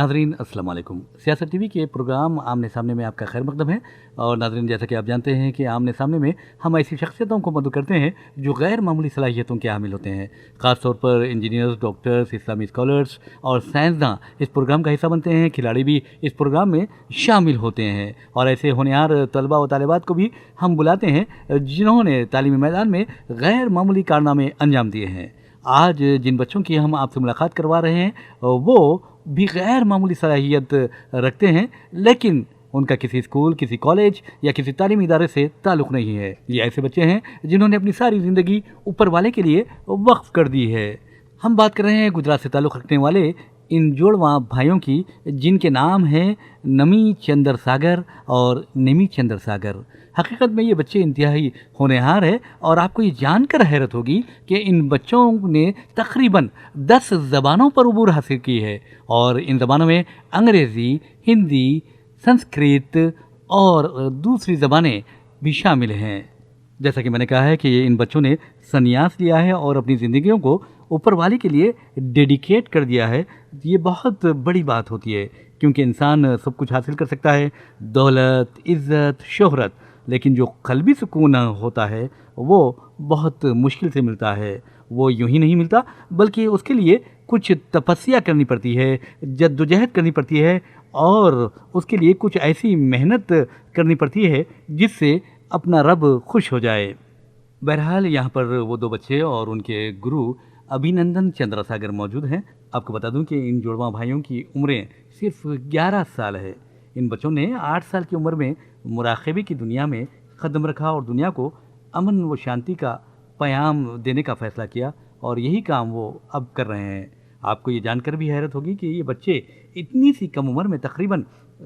नाज़रीन अस्सलाम वालेकुम। सियासत टीवी के प्रोग्राम आमने सामने में आपका खैर मकदम है। और नाज़रीन, जैसा कि आप जानते हैं कि आमने सामने में हम ऐसी शख्सियतों को मदद करते हैं जो गैर मामूली सलाहियतों के हामिल होते हैं। ख़ास तौर पर इंजीनियर्स, डॉक्टर्स, इस्लामी स्कॉलर्स और साइंसदान इस प्रोग्राम का हिस्सा बनते हैं। खिलाड़ी भी इस प्रोग्राम में शामिल होते हैं और ऐसे होनहार तलबा व तालिबात को भी हम बुलाते हैं जिन्होंने तालीमी मैदान में गैर मामूली कारनामे अंजाम दिए हैं। आज जिन बच्चों की हम आपसे मुलाकात करवा रहे हैं वो भी गैर मामूली सलाहियत रखते हैं, लेकिन उनका किसी स्कूल, किसी कॉलेज या किसी तालीमी इदारे से ताल्लुक़ नहीं है। ये ऐसे बच्चे हैं जिन्होंने अपनी सारी ज़िंदगी ऊपर वाले के लिए वक्फ कर दी है। हम बात कर रहे हैं गुजरात से ताल्लुक़ रखने वाले इन जोड़वा भाइयों की, जिनके नाम हैं नमी चंद्र सागर और निमी चंद्र सागर। हकीकत में ये बच्चे इंतहाई होनहार है और आपको ये जानकर हैरत होगी कि इन बच्चों ने तकरीबन 10 ज़बानों पर उबूर हासिल की है और इन ज़बानों में अंग्रेज़ी, हिंदी, संस्कृत और दूसरी ज़बानें भी शामिल हैं। जैसा कि मैंने कहा है कि इन बच्चों ने संन्यास लिया है और अपनी ज़िंदगियों को ऊपर वाले के लिए डेडिकेट कर दिया है। ये बहुत बड़ी बात होती है, क्योंकि इंसान सब कुछ हासिल कर सकता है, दौलत, इज़्ज़त, शोहरत, लेकिन जो क़ल्बी सुकून होता है वो बहुत मुश्किल से मिलता है। वो यूं ही नहीं मिलता, बल्कि उसके लिए कुछ तपस्या करनी पड़ती है, जद्दोजहद करनी पड़ती है और उसके लिए कुछ ऐसी मेहनत करनी पड़ती है जिससे अपना रब खुश हो जाए। बहरहाल यहाँ पर वो दो बच्चे और उनके गुरु अभिनंदन चंद्रसागर मौजूद हैं। आपको बता दूं कि इन जुड़वा भाइयों की उम्रें सिर्फ 11 साल है। इन बच्चों ने 8 साल की उम्र में मुराक़बे की दुनिया में कदम रखा और दुनिया को अमन व शांति का पैगाम देने का फ़ैसला किया और यही काम वो अब कर रहे हैं। आपको ये जानकर भी हैरत होगी कि ये बच्चे इतनी सी कम उम्र में तकरीबन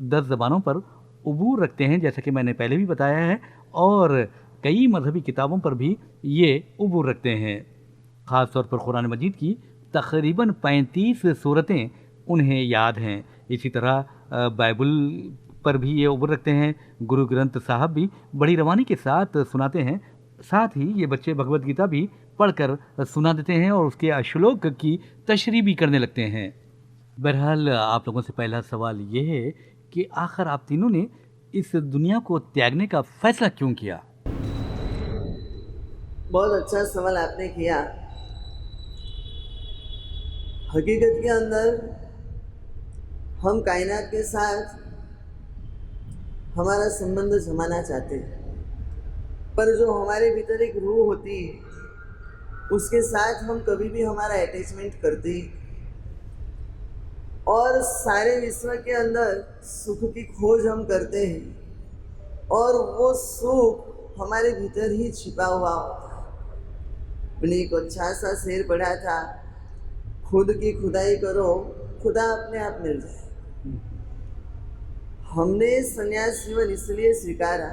10 ज़बानों पर उबूर रखते हैं, जैसा कि मैंने पहले भी बताया है, और कई मजहबी किताबों पर भी ये उबूर रखते हैं। ख़ास तौर पर कुरान मजीद की तकरीबन 35 सूरतें उन्हें याद हैं। इसी तरह बाइबल पर भी ये उबूर रखते हैं। गुरु ग्रंथ साहब भी बड़ी रवानी के साथ सुनाते हैं। साथ ही ये बच्चे भगवत गीता भी पढ़कर सुना देते हैं और उसके श्लोक की तशरीह भी करने लगते हैं। बहरहाल आप लोगों से पहला सवाल ये है कि आखिर आप तीनों ने इस दुनिया को त्यागने का फ़ैसला क्यों किया? बहुत अच्छा सवाल आपने किया। हकीकत के अंदर हम कायनात के साथ हमारा संबंध जमाना चाहते हैं, पर जो हमारे भीतर एक रूह होती है उसके साथ हम कभी भी हमारा अटैचमेंट करते हैं और सारे विश्व के अंदर सुख की खोज हम करते हैं और वो सुख हमारे भीतर ही छिपा हुआ होता है। मैंने एक अच्छा सा शेर पढ़ा था, खुद की खुदाई करो, खुदा अपने आप मिल जाए। हमने संन्यास जीवन इसलिए स्वीकारा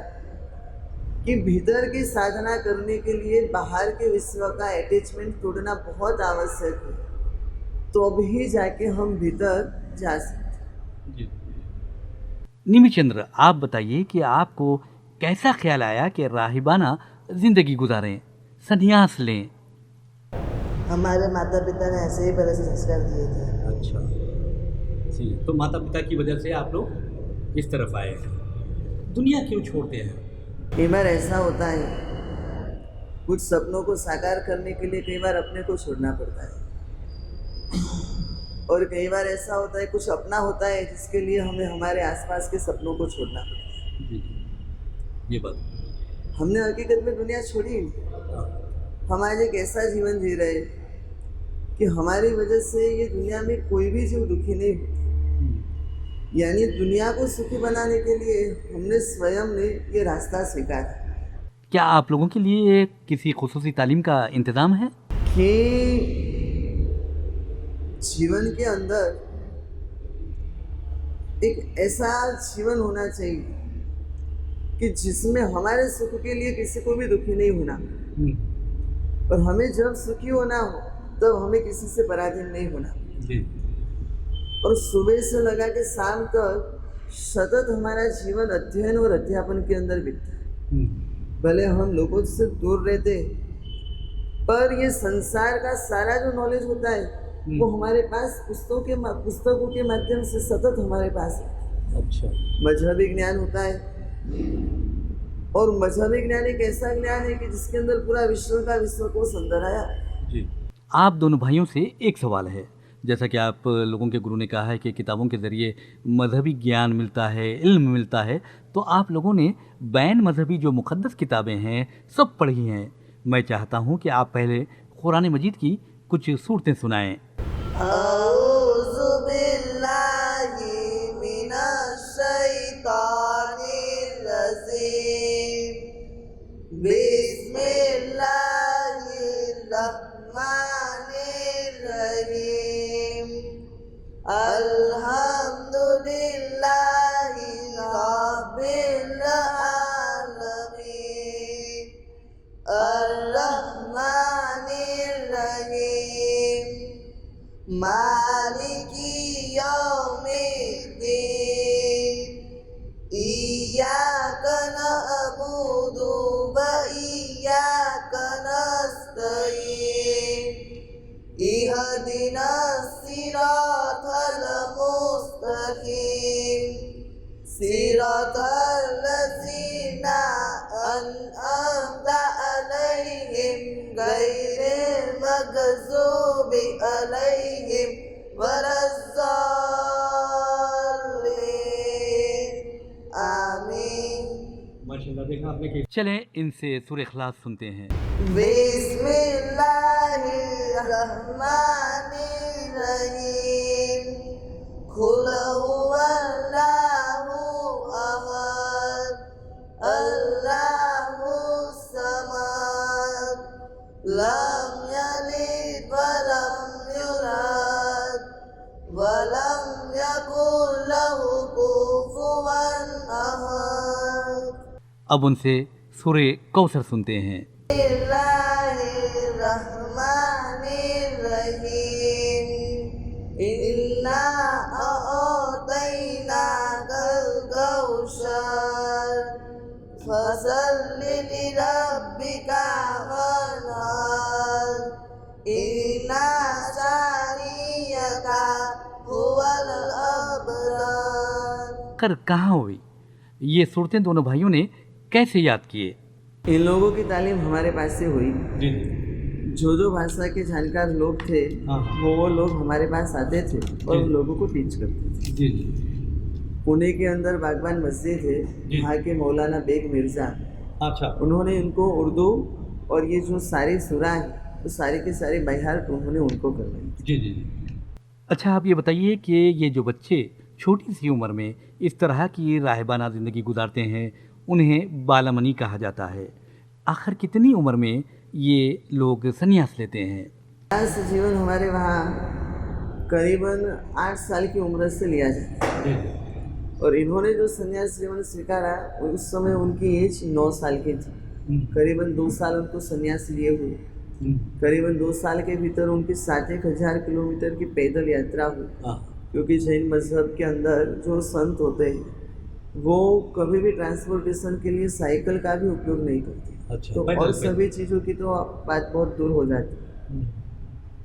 कि भीतर की साधना करने के लिए बाहर के विश्व का अटैचमेंट तोड़ना बहुत आवश्यक है, तो भी जाके हम भीतर जा सकते। निमी चंद्र, आप बताइए कि आपको कैसा ख्याल आया कि राहिबाना ज़िंदगी गुजारें, संन्यास लें? हमारे माता पिता ने ऐसे ही पहले से संस्कार दिए थे। अच्छा जी, तो माता पिता की वजह से आप लोग इस तरफ आए हैं। दुनिया क्यों छोड़ते हैं? कई बार ऐसा होता है, कुछ सपनों को साकार करने के लिए कई बार अपने को छोड़ना पड़ता है और कई बार ऐसा होता है कुछ अपना होता है जिसके लिए हमें हमारे आसपास के सपनों को छोड़ना पड़ता है। जी, ये बात हमने हकीकत में दुनिया छोड़ी नहीं। हम आज एक ऐसा जीवन जी रहे कि हमारी वजह से ये दुनिया में कोई भी जीव दुखी नहीं होता। यानी दुनिया को सुखी बनाने के लिए हमने स्वयं ने ये रास्ता स्वीकारा। क्या आप लोगों के लिए किसी खुसूसी तालीम का इंतज़ाम है? कि जीवन के अंदर एक ऐसा जीवन होना चाहिए कि जिसमें हमारे सुख के लिए किसी को भी दुखी नहीं होना, और हमें जब सुखी होना हो तब हमें किसी से पराधीन नहीं होना जी। और सुबह से लगा के शाम तक सतत हमारा जीवन अध्ययन और अध्यापन के अंदर बीतता है। भले हम लोगों से दूर रहते, पर ये संसार का सारा जो नॉलेज होता है वो हमारे पास पुस्तकों के माध्यम से सतत हमारे पास है। अच्छा। मजहबी ज्ञान होता है, और मजहबी ज्ञान एक ऐसा ज्ञान है कि जिसके अंदर पूरा विश्व को अंदर आया। जी। आप दोनों भाइयों से एक सवाल है, जैसा कि आप लोगों के गुरु ने कहा है कि किताबों के ज़रिए मजहबी ज्ञान मिलता है, इल्म मिलता है, तो आप लोगों ने बैन मजहबी जो मुक़द्दस किताबें हैं सब पढ़ी हैं। मैं चाहता हूँ कि आप पहले कुरान मजीद की कुछ सूरतें सुनाएं। औज़ु बिल्लाहि मिनश शैतानिर रजीम। बिस्मिल्लाहिर रहमानिर रहीम। अल्हम्दुलिल्लाहि रब्बिल आलमीन। अर्रहमानिर रहीम। मालिकी यौमिद्दीन। इय्याक नअबुदु व इय्याक नस्तईन। इहदिनस सिरातल मुस्तकीम। सिरातल लज़ीना अन्अमता अलैहिम गैरिल मग़ज़ूबि अलैहिम वलज़्ज़ालिन। आमीन। माशाल्लाह, देखा आपने कि चलें इनसे सूरह इखलास सुनते हैं। बिस्मिल्लाहिर्रहमानिर्रहीम। कुल हुवल्लाहु अहद। अल्लाहुस समद। लम यलिद वलम यूलद वलम यकुल लहू कुफुवन अहद। अब उनसे सूरह कौसर सुनते हैं। बिस्मिल्लाहिर्रहमानिर्रहीम। इन्ना अअतैनाकल कौसर। फसल्लि लिरब्बिका वन्हर। इन्ना शानियका हुवल अबरर। कर कहाँ हुई? ये सूरतें दोनों भाइयों ने कैसे याद किए? इन लोगों की तालीम हमारे पास से हुई। जी। जो भाषा के जानकार लोग थे, वो लोग हमारे पास आते थे और उन लोगों को टीच करते थे। जी। पुणे के अंदर बागबान मस्जिद है, वहाँ के मौलाना बेग मिर्ज़ा, अच्छा। उन्होंने इनको उर्दू और ये जो सारी सूरा है तो सारे के सारे बहार उन्होंने उनको करवाई। जी जी। अच्छा, आप ये बताइए कि ये जो बच्चे छोटी सी उम्र में इस तरह की राहबाना ज़िंदगी गुजारते हैं, उन्हें बालमनी कहा जाता है। आखिर कितनी उम्र में ये लोग संन्यास लेते हैं? संन्यास जीवन हमारे वहाँ करीबन 8 साल की उम्र से लिया जाता है, और इन्होंने जो संन्यास जीवन स्वीकारा उस समय उनकी एज 9 साल की थी। करीबन 2 साल उनको संन्यास लिए हुए। करीबन 2 साल के भीतर उनकी 7,000 किलोमीटर की पैदल यात्रा हुई, क्योंकि जैन मजहब के अंदर जो संत होते हैं वो कभी भी ट्रांसपोर्टेशन के लिए साइकिल का भी उपयोग नहीं करते। अच्छा, तो और सभी चीज़ों की तो बात बहुत दूर हो जाती।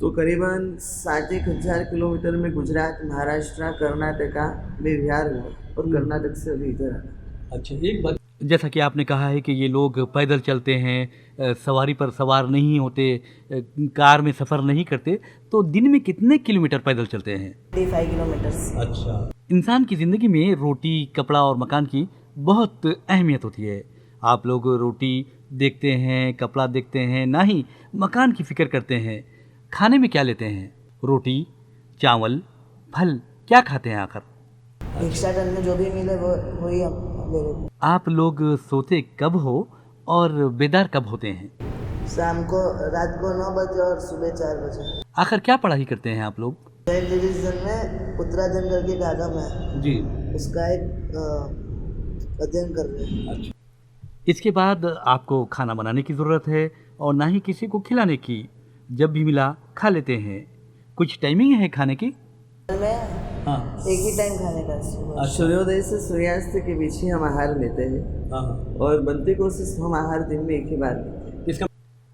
तो करीबन 7,000 किलोमीटर में गुजरात, महाराष्ट्र, कर्नाटका में बिहार हुआ और कर्नाटक से अभी इधर आना। अच्छा, एक बात, जैसा कि आपने कहा है कि ये लोग पैदल चलते हैं, सवारी पर सवार नहीं होते, कार में सफ़र नहीं करते, तो दिन में कितने किलोमीटर पैदल चलते हैं? 35 किलोमीटर्स। अच्छा। इंसान की ज़िंदगी में रोटी, कपड़ा और मकान की बहुत अहमियत होती है। आप लोग रोटी देखते हैं, कपड़ा देखते हैं, ना ही मकान की फ़िक्र करते हैं। खाने में क्या लेते हैं? रोटी, चावल, फल, क्या खाते हैं आखिर? भिक्षाटन में जो भी मिले वो वही हम ले लेते। आप लोग सोते कब हो और बेदार कब होते हैं? शाम को, रात को 9 बजे और सुबह 4 बजे। आखिर क्या पढ़ाई करते हैं आप लोग? जैन डिवीजन में उत्तराखंड करके एक आगम है जी, उसका एक अध्ययन कर रहे हैं। अच्छा। इसके बाद आपको खाना बनाने की ज़रूरत है और ना ही किसी को खिलाने की। जब भी मिला खा लेते हैं। कुछ टाइमिंग है खाने की? में हाँ। एक ही टाइम खाने का। सूर्योदय से सूर्यास्त के बीच ही हम आहार लेते हैं, और बनती कोशिश हम आहार दिन में एक ही बार लेते हैं। इसका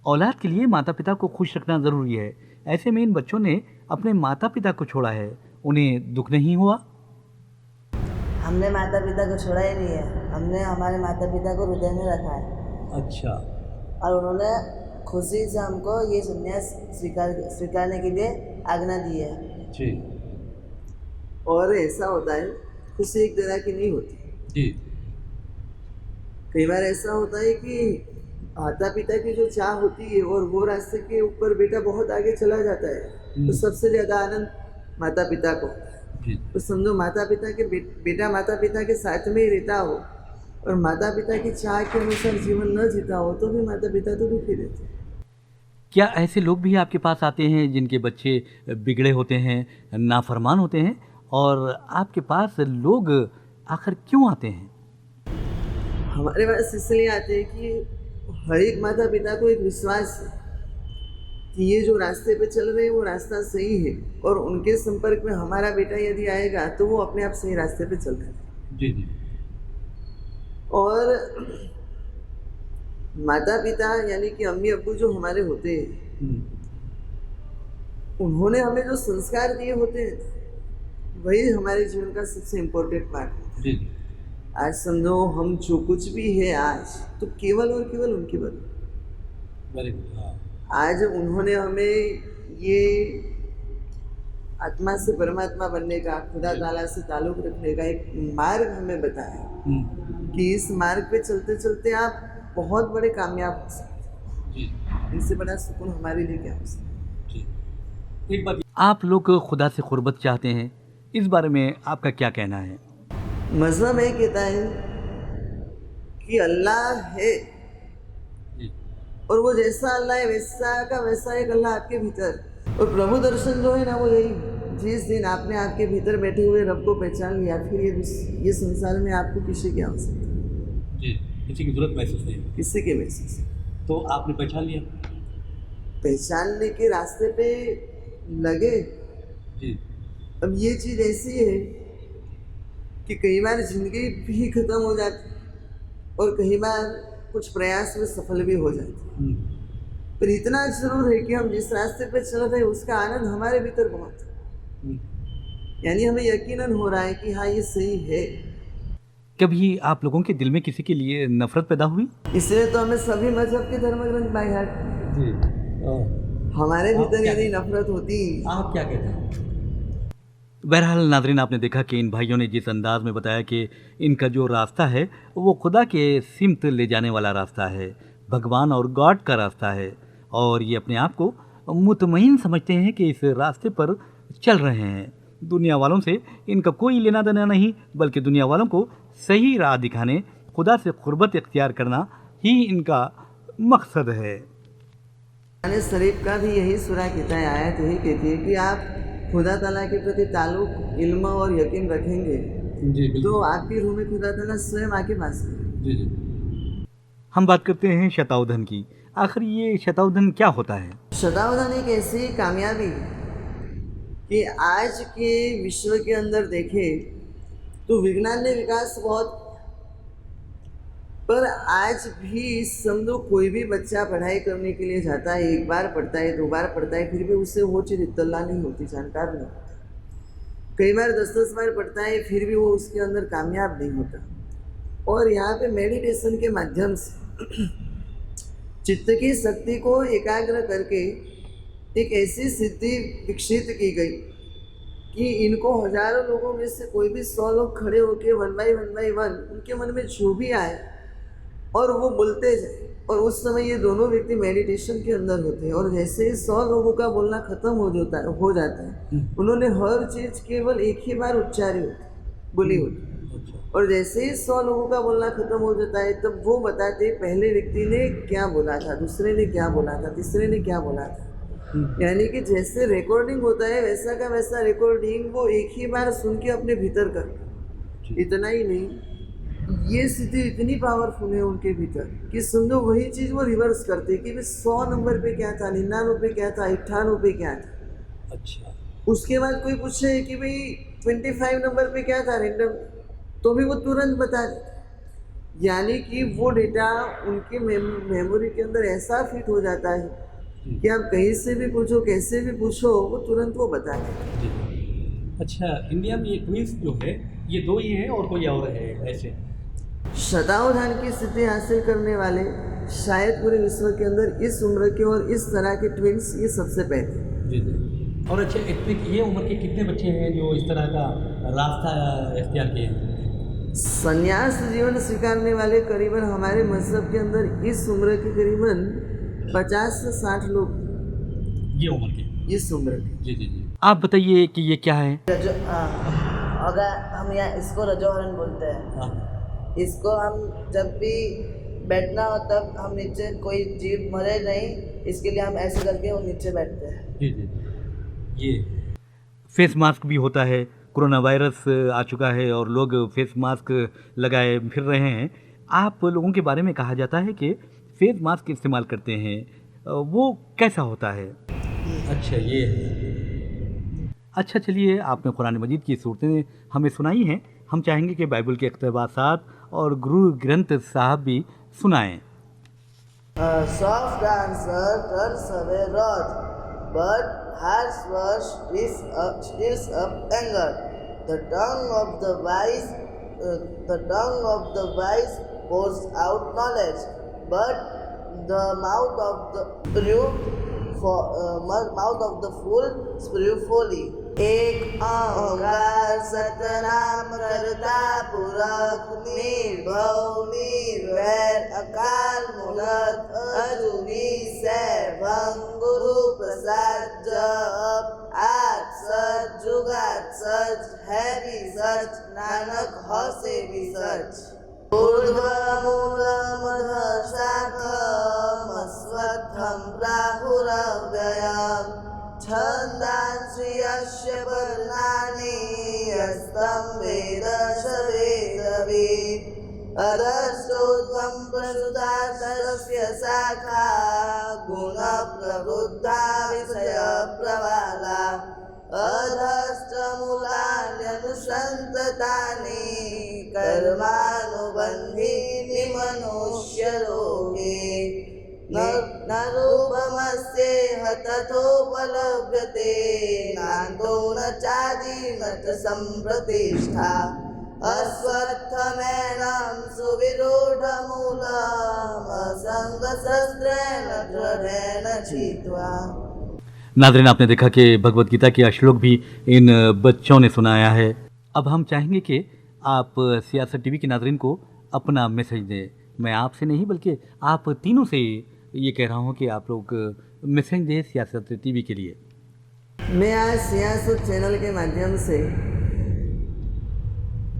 औलाद के लिए माता पिता को खुश रखना ज़रूरी है, ऐसे में इन बच्चों ने अपने माता पिता को छोड़ा है, उन्हें दुख नहीं हुआ? हमने माता पिता को छोड़ा ही नहीं है, हमने हमारे माता पिता को हृदय में रखा है अच्छा। और उन्होंने खुशी से हमको ये संन्यास स्वीकारने के लिए आज्ञा दी है जी और ऐसा होता है, खुशी एक तरह की नहीं होती। जी कई बार ऐसा होता है कि माता पिता की जो चाह होती है और वो रास्ते के ऊपर बेटा बहुत आगे चला जाता है तो सबसे ज़्यादा आनंद माता पिता को। जी तो समझो माता पिता के बेटा माता पिता के साथ में ही रहता हो और माता पिता की चाह के अनुसार जीवन न जीता हो तो भी माता पिता तो दुखी रहते हैं। क्या ऐसे लोग भी आपके पास आते हैं जिनके बच्चे बिगड़े होते हैं, नाफरमान होते हैं, और आपके पास लोग आखिर क्यों आते हैं? हमारे पास इसलिए आते हैं कि हर एक माता पिता को एक विश्वास है कि ये जो रास्ते पे चल रहे हैं वो रास्ता सही है और उनके संपर्क में हमारा बेटा यदि आएगा तो वो अपने आप सही रास्ते पे चल रहा है। जी जी और माता पिता यानी कि अम्मी अब्बू जो हमारे होते हैं उन्होंने हमें जो संस्कार दिए होते हैं वही हमारे जीवन का सबसे इम्पोर्टेंट पार्ट है। जी आज समझो हम जो कुछ भी है आज तो केवल और केवल उनकी वजह। Very good. हाँ आज उन्होंने हमें ये आत्मा से परमात्मा बनने का, खुदा ताला से ताल्लुक़ रखने का एक मार्ग हमें बताया कि इस मार्ग पे चलते चलते आप बहुत बड़े कामयाब हो सकते जी हैं। इनसे बड़ा सुकून हमारे लिए क्या हो सकता है। जी। एक बात, आप लोग खुदा से क़ुर्बत चाहते हैं, इस बारे में आपका क्या कहना है? मज़हब ये कहता है कि अल्लाह है और वो जैसा अल्लाह है वैसा का वैसा एक अल्लाह आपके भीतर। और प्रभु दर्शन जो है ना वो यही, जिस दिन आपने आपके भीतर बैठे हुए रब को पहचान लिया फिर ये संसार में आपको किसी की आवश्यकता जी, किसी की जरूरत महसूस नहीं, किसी के महसूस। तो आपने पहचान लिया? पहचानने के रास्ते पे लगे। जी अब ये चीज़ ऐसी है कि कई बार जिंदगी भी खत्म हो जाती और कई बार कुछ प्रयास में सफल भी हो जाती, पर इतना जरूर है कि हम जिस रास्ते पे चल रहे हैं उसका आनंद हमारे भीतर बहुत है, यानी हमें यकीनन हो रहा है कि हाँ ये सही है। कभी आप लोगों के दिल में किसी के लिए नफरत पैदा हुई? इसलिए तो हमें सभी मजहब के धर्म ग्रंथ बाय हार्ट। जी हमारे भीतर यदि नफरत होती। आप क्या कहते हैं? बहरहाल नाज़रीन, आपने देखा कि इन भाइयों ने जिस अंदाज में बताया कि इनका जो रास्ता है वो खुदा के सिमत ले जाने वाला रास्ता है, भगवान और गॉड का रास्ता है, और ये अपने आप को मुतमईन समझते हैं कि इस रास्ते पर चल रहे हैं। दुनिया वालों से इनका कोई लेना देना नहीं, बल्कि दुनिया वालों को सही राह दिखाने, खुदा से क़ुर्बत इख्तियार करना ही इनका मकसद है। शरीफ का भी यही सूरा कहता है, आयत यही कहती है कि आप खुदा ताला के प्रति ताल्लुक, इल्म और यकीन रखेंगे जी तो आपकी रूह में खुदा ताला स्वयं आके वास करेगा। जी जी। हम बात करते हैं शताउधन की। आखिर ये शताउधन क्या होता है? शताउधन एक ऐसी कामयाबी कि आज के विश्व के अंदर देखें तो विज्ञान ने विकास बहुत, पर आज भी समझो कोई भी बच्चा पढ़ाई करने के लिए जाता है, एक बार पढ़ता है, दो बार पढ़ता है, फिर भी उससे वो चीज़ इत्तला नहीं होती, जानकार नहीं होता। कई बार 10-10 बार पढ़ता है फिर भी वो उसके अंदर कामयाब नहीं होता। और यहाँ पे मेडिटेशन के माध्यम से चित्त की शक्ति को एकाग्र करके एक ऐसी सिद्धि विकसित की गई कि इनको हजारों लोगों में से कोई भी 100 लोग खड़े होकर 1 बाई 1 उनके मन में जो भी आए और वो बोलते जाए, और उस समय ये दोनों व्यक्ति मेडिटेशन के अंदर होते हैं और जैसे ही 100 लोगों का बोलना खत्म हो जाता है उन्होंने हर चीज़ केवल एक ही बार उच्चारी होती, बोली होती, और जैसे ही 100 लोगों का बोलना खत्म हो जाता है तब वो बताते पहले व्यक्ति ने क्या बोला था, दूसरे ने क्या बोला था, तीसरे ने क्या बोला था। यानी कि जैसे रिकॉर्डिंग होता है वैसा का वैसा रिकॉर्डिंग वो एक ही बार सुन के अपने भीतर कर। इतना ही नहीं, ये स्थिति इतनी पावरफुल है उनके भीतर कि समझो वही चीज़ वो रिवर्स करते कि भाई 100 नंबर पे क्या था, 99 पे क्या था, 98 पे क्या था। अच्छा। उसके बाद कोई पूछे कि भाई 25 नंबर पे क्या था रैंडम, तो भी वो तुरंत बता देते। यानी कि वो डेटा उनके मेमोरी के अंदर ऐसा फिट हो जाता है कि आप कहीं से भी पूछो, कैसे भी पूछो, वो तुरंत वो बता देते। जी। अच्छा, इंडिया में ये ट्विन्स जो है, ये 2 ही हैं और कोई और है ऐसे? शतावधान की सिद्धि हासिल करने वाले शायद पूरे विश्व के अंदर इस उम्र के और इस तरह के ट्विन्स ये सबसे पहले। जी, जी। और अच्छा, इतने ये उम्र के कितने बच्चे हैं जो इस तरह का रास्ता इख्तियार किए हैं? संन्यास जीवन स्वीकारने वाले करीबन हमारे मजहब के अंदर इस उम्र के करीबन 50 से 60 लोग ये उम्र के? इस उम्र के। जी, जी, जी। आप बताइए कि ये क्या है? अगर हम यहाँ इसको रजोहरण बोलते हैं। हाँ। इसको हम जब भी बैठना हो तब हम नीचे, कोई जीव मरे नहीं इसके लिए हम ऐसे करके वो नीचे बैठते हैं। जी, जी, जी। ये फेस मास्क भी होता है, कोरोना वायरस आ चुका है और लोग फेस मास्क लगाए फिर रहे हैं। आप लोगों के बारे में कहा जाता है कि फेस मास्क इस्तेमाल करते हैं, वो कैसा होता है? अच्छा, ये है। अच्छा, चलिए, आपने कुरान मजीद की सूरतें हमें सुनाई हैं, हम चाहेंगे कि बाइबल के इक़्तिबासात और गुरु ग्रंथ साहब भी सुनाएं। Soft answer turns away wrath, but harsh words stirs up anger. The tongue of the wise pours out knowledge, but the mouth of the fool spew folly. एक ओंकार सतनाम करता पुरख, निर्भव निर्वैर अकाल मूलत अजूनी सैभं गुरु प्रसाद जप आज सच जुगात सच है भी सच नानक हो से भी सच। ऊर्ध्वमूलमध शाखम् अस्वत्थं प्राहुरव्ययम् छन्दांसि यस्य पर्णानि यस्तं वेद स वेदवित् अधश्चोत्वं प्रसुता तस्य शाखा गुणप्रबुद्धा विषयप्रवाला अधश्च मूलान्यनुसन्ततानि कर्मानुबन्धीनि मनुष्यलोके न रूपमस्येह तथोपलभ्यते नान्तो न चादि न च सम्प्रतिष्ठा अश्वत्थमेनं सुविरूढमूलम् असङ्गशस्त्रेण दृढेन छित्त्वा। नाज़रीन, आपने देखा कि भगवत गीता के श्लोक भी इन बच्चों ने सुनाया है। अब हम चाहेंगे कि आप सियासत टीवी के नाज़रीन को अपना मैसेज दें। मैं आपसे नहीं बल्कि आप तीनों से ये कह रहा हूँ कि आप लोग मैसेज दें सियासत टीवी के लिए। मैं आज सियासत चैनल के माध्यम से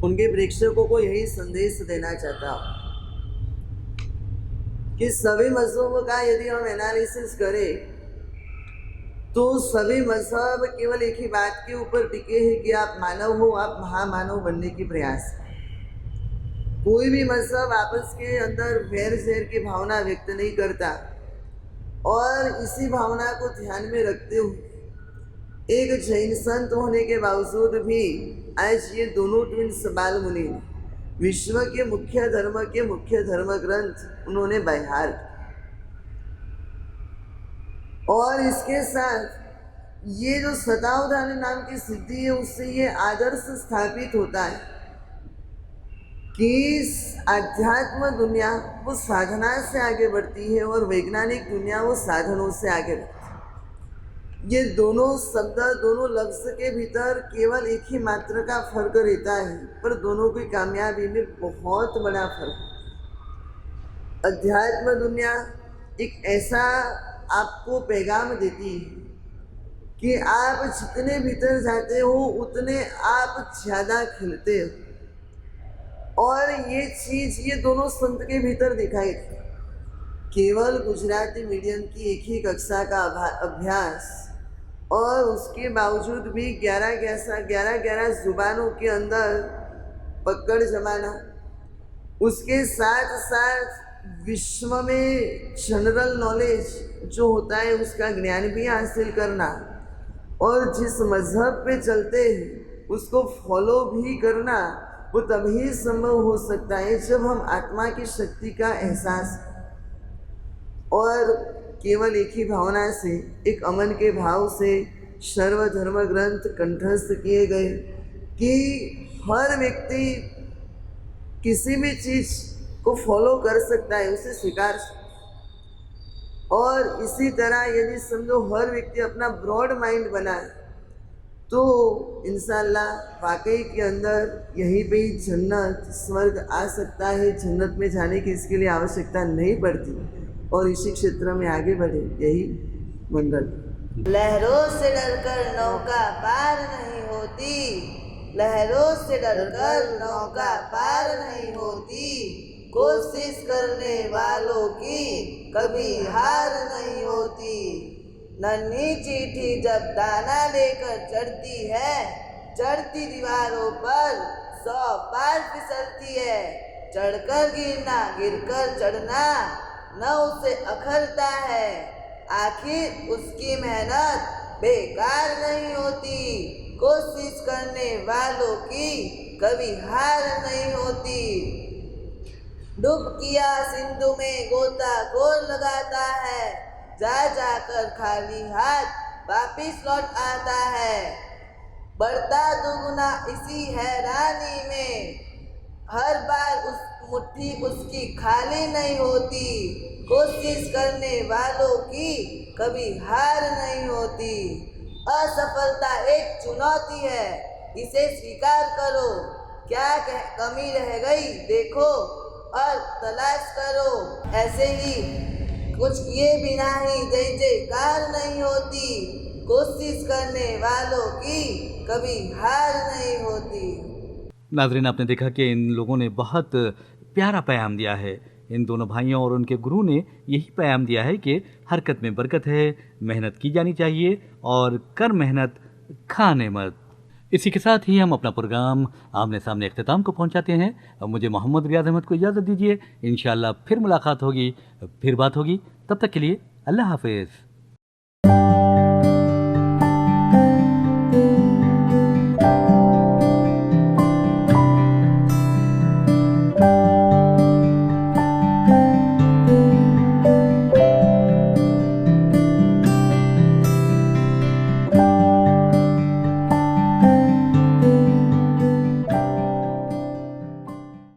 उनके प्रेक्षकों को यही संदेश देना चाहता हूँ कि सभी मजहबों का यदि हम एनालिसिस करें तो सभी मजहब केवल एक ही बात के ऊपर टिके हैं कि आप मानव हो, आप महामानव बनने की प्रयास। कोई भी मजहब आपस के अंदर वैर जहर की भावना व्यक्त नहीं करता और इसी भावना को ध्यान में रखते हुए एक जैन संत होने के बावजूद भी आज ये दोनों ट्विन्स बाल मुनि विश्व के मुख्य धर्म ग्रंथ उन्होंने बहार। और इसके साथ ये जो शतावधानी नाम की सिद्धि है उससे ये आदर्श स्थापित होता है कि आध्यात्म दुनिया वो साधना से आगे बढ़ती है और वैज्ञानिक दुनिया वो साधनों से आगे बढ़ती है। ये दोनों शब्द, दोनों लफ्ज़ के भीतर केवल एक ही मात्रा का फर्क रहता है, पर दोनों की कामयाबी में बहुत बड़ा फर्क है। अध्यात्म दुनिया एक ऐसा आपको पैगाम देती है कि आप जितने भीतर जाते हो उतने आप ज़्यादा खिलते हो। और ये चीज़ ये दोनों संत के भीतर दिखाई थी। केवल गुजराती मीडियम की एक ही कक्षा का अभ्यास और उसके बावजूद भी 11 जुबानों के अंदर पकड़ जमाना, उसके साथ साथ विश्व में जनरल नॉलेज जो होता है उसका ज्ञान भी हासिल करना और जिस मज़हब पे चलते हैं उसको फॉलो भी करना, वो तभी संभव हो सकता है जब हम आत्मा की शक्ति का एहसास। और केवल एक ही भावना से, एक अमन के भाव से सर्वधर्म ग्रंथ कंठस्थ किए गए कि हर व्यक्ति किसी भी चीज़ को फॉलो कर सकता है, उसे स्वीकार। और इसी तरह यदि समझो हर व्यक्ति अपना ब्रॉड माइंड बनाए तो इंशाअल्लाह वाकई के अंदर यहीं पे ही जन्नत स्वर्ग आ सकता है। जन्नत में जाने की इसके लिए आवश्यकता नहीं पड़ती और इसी क्षेत्र में आगे बढ़े, यही मंगल। लहरों से डरकर नौका पार नहीं होती, लहरों से डरकर नौका पार नहीं होती, कोशिश करने वालों की कभी हार नहीं होती। नन्ही चींटी जब दाना लेकर चढ़ती है, चढ़ती दीवारों पर 100 बार फिसलती है। चढ़कर गिरना, गिरकर चढ़ना न उसे अखरता है, आखिर उसकी मेहनत बेकार नहीं होती। कोशिश करने वालों की कभी हार नहीं होती। डुबकिया सिंधु में गोताखोर लगाता है, जा जाकर खाली हाथ वापिस लौट आता है। बढ़ता दुगुना इसी हैरानी में, हर बार उस मुट्ठी उसकी खाली नहीं होती। कोशिश करने वालों की कभी हार नहीं होती। असफलता एक चुनौती है, इसे स्वीकार करो। क्या कमी रह गई देखो और तलाश करो। ऐसे ही कुछ किए बिना ही जय जयकार नहीं होती। कोशिश करने वालों की कभी हार नहीं होती। नाज़रीन, आपने देखा कि इन लोगों ने बहुत प्यारा पैगाम दिया है। इन दोनों भाइयों और उनके गुरु ने यही पैगाम दिया है कि हरकत में बरकत है, मेहनत की जानी चाहिए और कर मेहनत खाने मत। इसी के साथ ही हम अपना प्रोग्राम आमने सामने इख्तिताम को पहुंचाते हैं। अब मुझे मोहम्मद रियाज अहमद को इजाज़त दीजिए। इंशाअल्लाह फिर मुलाकात होगी, फिर बात होगी। तब तक के लिए अल्लाह हाफिज़।